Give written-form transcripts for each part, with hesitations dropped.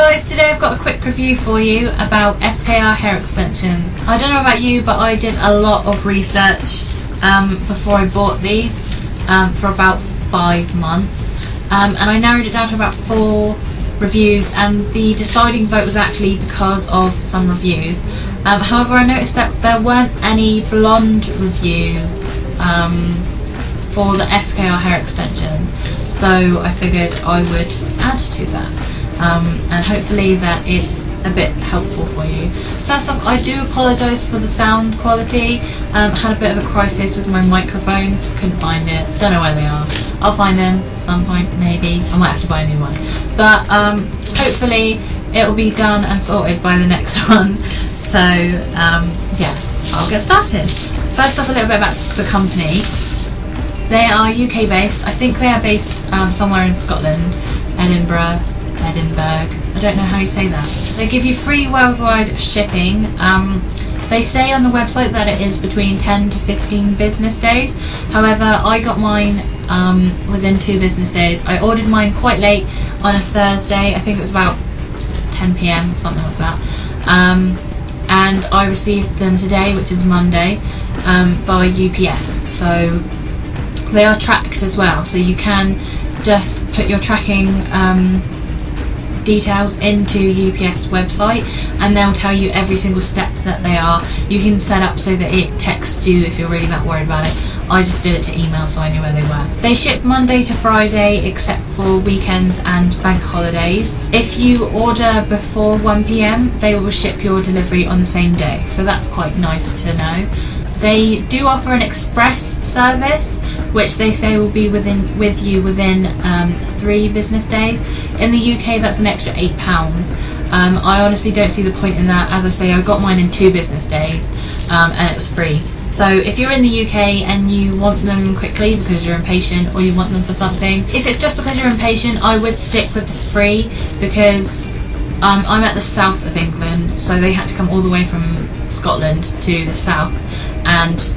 guys, today I've got a quick review for you about SKR hair extensions. I don't know about you, but I did a lot of research before I bought these for about 5 months, and I narrowed it down to about 4 reviews, and the deciding vote was actually because of some reviews. However, I noticed that there weren't any blonde review for the SKR hair extensions, so I figured I would add to that. And hopefully that it's a bit helpful for you. First off, I do apologise for the sound quality. Had a bit of a crisis with my microphones, couldn't find it, don't know where they are. I'll find them at some point, maybe. I might have to buy a new one. But hopefully it'll be done and sorted by the next one. So yeah, I'll get started. First off, a little bit about the company. They are UK based. I think they are based somewhere in Scotland, Edinburgh, I don't know how you say that. They give you free worldwide shipping. They say on the website that it is between 10 to 15 business days. However, I got mine within 2 business days. I ordered mine quite late on a Thursday. I think it was about 10 PM or something like that. And I received them today, which is Monday, by UPS. So they are tracked as well. So you can just put your tracking details into UPS website and they'll tell you every single step that they are. You can set up so that it texts you if you're really that worried about it. I just did it to email, so I knew where they were. They ship Monday to Friday except for weekends and bank holidays. If you order before 1 PM, they will ship your delivery on the same day, so that's quite nice to know. They do offer an express service, which they say will be with you within 3 business days. In the UK, that's an extra £8. I honestly don't see the point in that. As I say, I got mine in 2 business days, and it was free. So if you're in the UK and you want them quickly because you're impatient, or you want them for something, if it's just because you're impatient, I would stick with the free, because I'm at the south of England, so they had to come all the way from Scotland to the south, and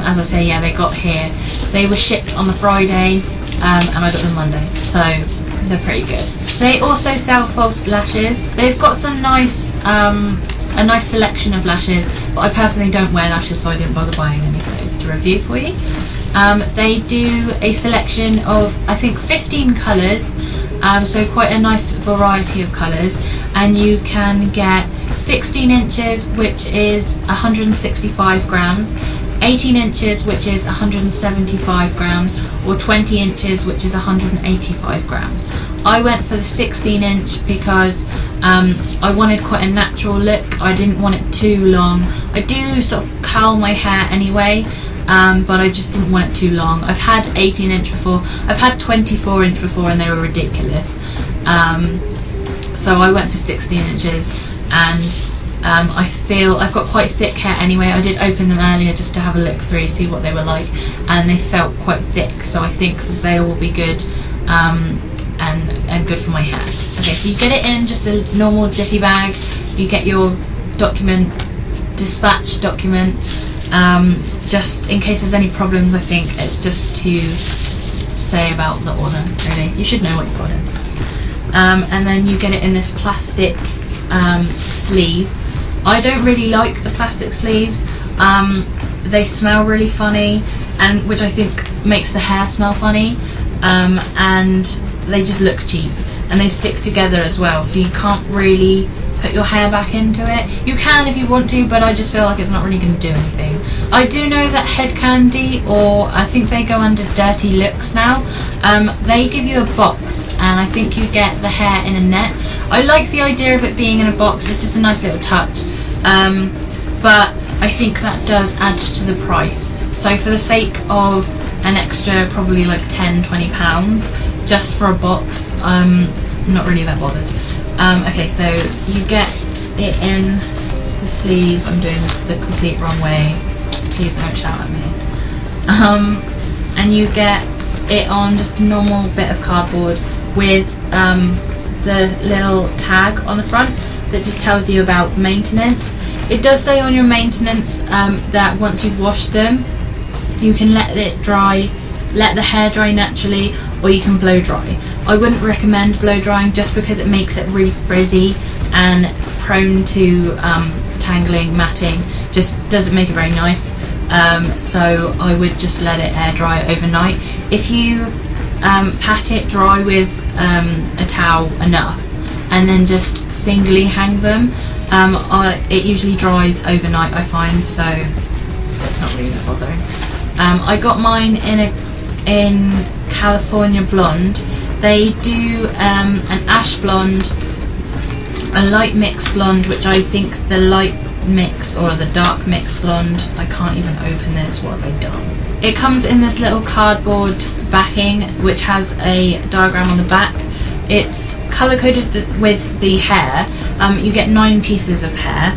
as I say, yeah, they got here. They were shipped on the Friday, and I got them Monday, so they're pretty good. They also sell false lashes. They've got some nice, a nice selection of lashes, but I personally don't wear lashes, so I didn't bother buying any of those to review for you. They do a selection of, I think, 15 colours, so quite a nice variety of colours, and you can get 16 inches, which is 165 grams, 18 inches, which is 175 grams, or 20 inches, which is 185 grams. I went for the 16 inch because I wanted quite a natural look. I didn't want it too long. I do sort of curl my hair anyway, but I just didn't want it too long. I've had 18 inch before, I've had 24 inch before, and they were ridiculous. So I went for 16 inches, and I feel I've got quite thick hair anyway. I did open them earlier just to have a look through, see what they were like, and they felt quite thick, so I think they will be good, and good for my hair. Okay, so you get it in just a normal jiffy bag. You get your document, dispatch document, just in case there's any problems. I think it's just to say about the order, really. You should know what you've got in. And then you get it in this plastic sleeve. I don't really like the plastic sleeves. They smell really funny, and which I think makes the hair smell funny, and they just look cheap, and they stick together as well, so you can't really put your hair back into it. You can if you want to, but I just feel like it's not really going to do anything. I do know that Head Candy, or I think they go under Dirty Looks now, they give you a box, and I think you get the hair in a net. I like the idea of it being in a box. It's just a nice little touch, but I think that does add to the price. So for the sake of an extra probably like £10–20 just for a box, I'm not really that bothered. Okay, so you get it in the sleeve. I'm doing this the complete wrong way, please don't shout at me. And you get it on just a normal bit of cardboard with the little tag on the front that just tells you about maintenance. It does say on your maintenance that once you've washed them, you can let it dry let the hair dry naturally, or you can blow dry. I wouldn't recommend blow drying just because it makes it really frizzy and prone to tangling, matting, just doesn't make it very nice. So I would just let it air dry overnight. If you pat it dry with a towel enough and then just singly hang them, it usually dries overnight, I find, so it's not really that bothering. I got mine in California Blonde. They do an ash blonde, a light mix blonde, which I think the light mix or the dark mix blonde, I can't even open this, what have I done? It comes in this little cardboard backing which has a diagram on the back. It's colour coded with the hair. You get 9 pieces of hair.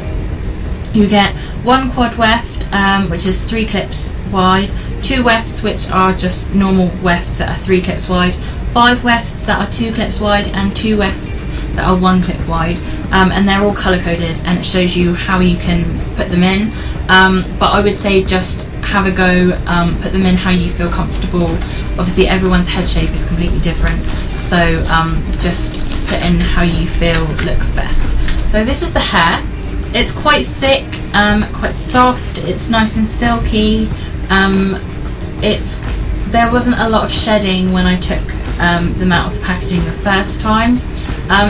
You get 1 quad weft, which is 3 clips wide, 2 wefts which are just normal wefts that are 3 clips wide, 5 wefts that are 2 clips wide, and 2 wefts that are 1 clip wide, and they're all colour coded, and it shows you how you can put them in. But I would say just have a go, put them in how you feel comfortable. Obviously everyone's head shape is completely different, so just put in how you feel looks best. So this is the hair. It's quite thick, quite soft, it's nice and silky. There wasn't a lot of shedding when I took them out of the packaging the first time.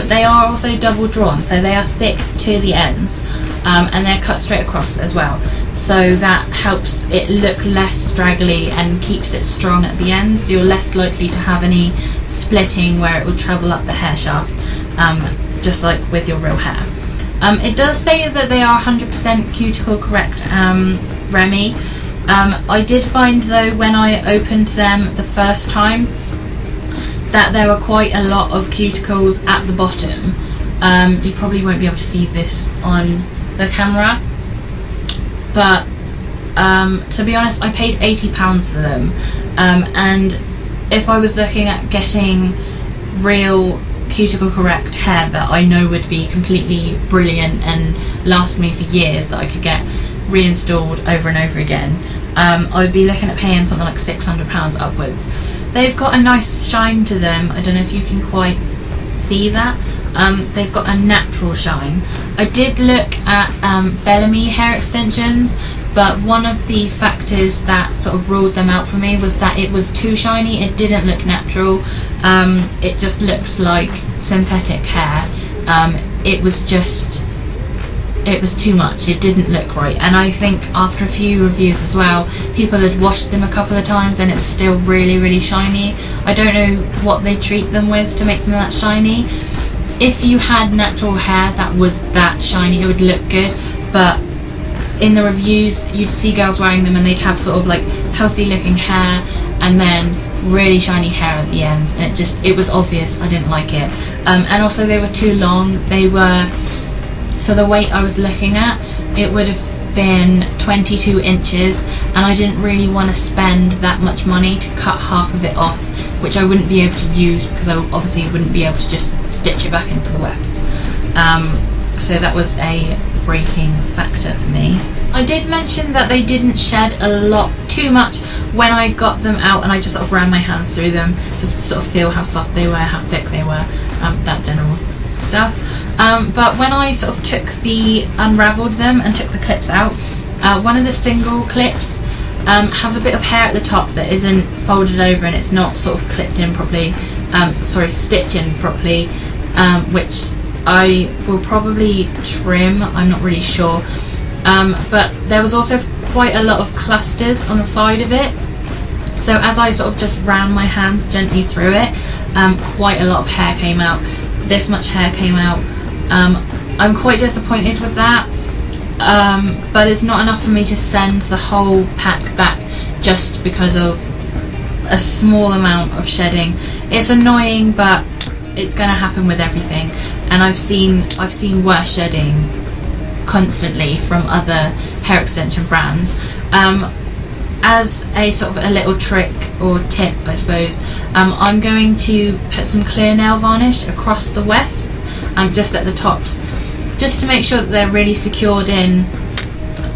They are also double drawn, so they are thick to the ends, and they're cut straight across as well, so that helps it look less straggly and keeps it strong at the ends. You're less likely to have any splitting where it will travel up the hair shaft, just like with your real hair. It does say that they are 100% cuticle correct, Remy. I did find though when I opened them the first time that there were quite a lot of cuticles at the bottom. You probably won't be able to see this on the camera, but to be honest, I paid £80 for them, and if I was looking at getting real cuticle correct hair that I know would be completely brilliant and last me for years, that I could get reinstalled over and over again, I would be looking at paying something like £600 upwards. They've got a nice shine to them. I don't know if you can quite see that. They've got a natural shine. I did look at Bellamy hair extensions, but one of the factors that sort of ruled them out for me was that it was too shiny. It didn't look natural. It just looked like synthetic hair. It was too much. It didn't look right, and I think after a few reviews as well, people had washed them a couple of times and it was still really shiny. I don't know what they treat them with to make them that shiny. If you had natural hair that was that shiny, it would look good, but in the reviews you'd see girls wearing them and they'd have sort of like healthy looking hair and then really shiny hair at the ends, and it was obvious I didn't like it. And also they were too long. They were, for the weight I was looking at, it would have been 22 inches, and I didn't really want to spend that much money to cut half of it off, which I wouldn't be able to use because I obviously wouldn't be able to just stitch it back into the weft. So that was a breaking factor for me. I did mention that they didn't shed a lot, too much, when I got them out, and I just sort of ran my hands through them just to sort of feel how soft they were, how thick they were, that general stuff. But when I sort of unravelled them and took the clips out, one of the single clips has a bit of hair at the top that isn't folded over and it's not sort of clipped in properly, stitched in properly, which I will probably trim, I'm not really sure. But there was also quite a lot of clusters on the side of it, so as I sort of just ran my hands gently through it, quite a lot of hair came out. This much hair came out. I'm quite disappointed with that, but it's not enough for me to send the whole pack back just because of a small amount of shedding. It's annoying, but it's going to happen with everything, and I've seen worse shedding constantly from other hair extension brands. As a sort of a little trick or tip, I suppose, I'm going to put some clear nail varnish across the wefts, just at the tops, just to make sure that they're really secured in,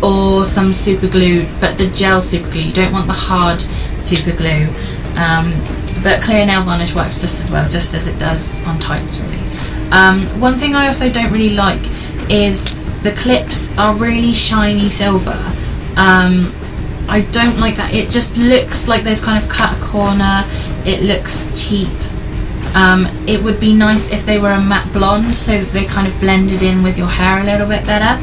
or some super glue, but the gel super glue. You don't want the hard super glue. but clear nail varnish works just as well, just as it does on tights really. One thing I also don't really like is the clips are really shiny silver. I don't like that. It just looks like they've kind of cut a corner. It looks cheap. It would be nice if they were a matte blonde, so they kind of blended in with your hair a little bit better.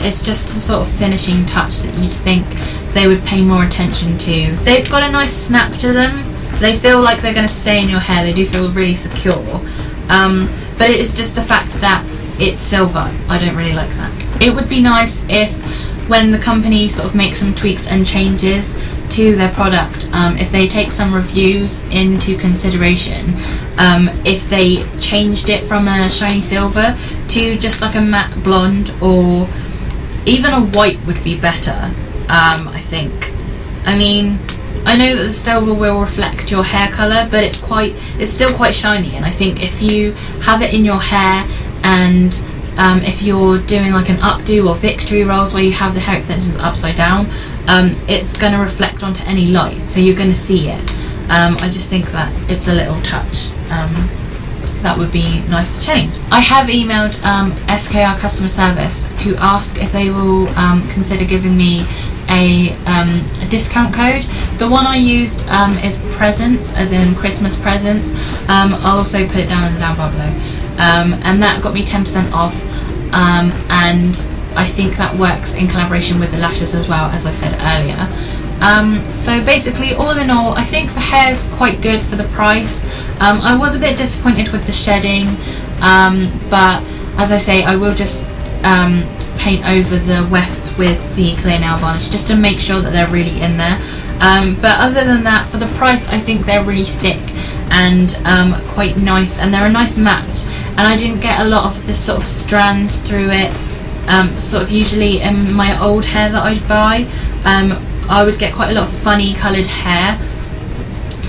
It's just a sort of finishing touch that you'd think they would pay more attention to. They've got a nice snap to them. They feel like they're going to stay in your hair. They do feel really secure. But it is just the fact that it's silver. I don't really like that. It would be nice if, when the company sort of makes some tweaks and changes to their product, if they take some reviews into consideration, if they changed it from a shiny silver to just like a matte blonde, or even a white would be better, I think. I mean, I know that the silver will reflect your hair colour, but it's still quite shiny, and I think if you have it in your hair, and if you're doing like an updo or victory rolls where you have the hair extensions upside down, it's going to reflect onto any light, so you're going to see it. I just think that it's a little touch that would be nice to change. I have emailed SKR customer service to ask if they will consider giving me a discount code. The one I used is presents, as in Christmas presents. I'll also put it down in the down bar below. And that got me 10% off, and I think that works in collaboration with the lashes as well, as I said earlier. So basically, all in all, I think the hair's quite good for the price. I was a bit disappointed with the shedding, but as I say, I will just paint over the wefts with the clear nail varnish just to make sure that they're really in there. But other than that, for the price, I think they're really thick and quite nice, and they're a nice match, and I didn't get a lot of this sort of strands through it. Sort of usually in my old hair that I'd buy, I would get quite a lot of funny coloured hair.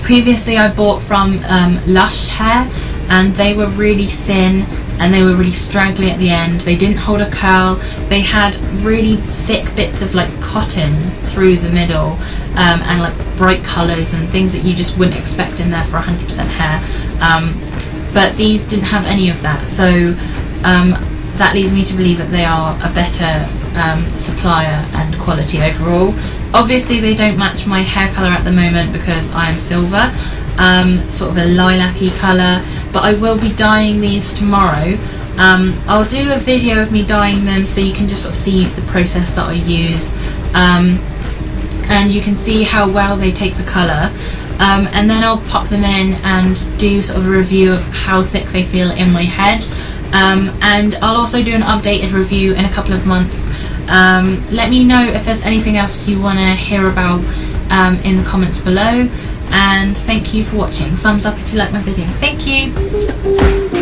Previously I bought from Lush Hair, and they were really thin and they were really straggly at the end. They didn't hold a curl. They had really thick bits of like cotton through the middle, and like bright colours and things that you just wouldn't expect in there for 100% hair. But these didn't have any of that, so that leads me to believe that they are a better supplier and quality overall. Obviously they don't match my hair colour at the moment because I am silver, sort of a lilac-y colour, but I will be dyeing these tomorrow. I'll do a video of me dyeing them so you can just sort of see the process that I use, and you can see how well they take the colour. And then I'll pop them in and do sort of a review of how thick they feel in my head. And I'll also do an updated review in a couple of months. Let me know if there's anything else you want to hear about in the comments below, and thank you for watching. Thumbs up if you like my video. Thank you.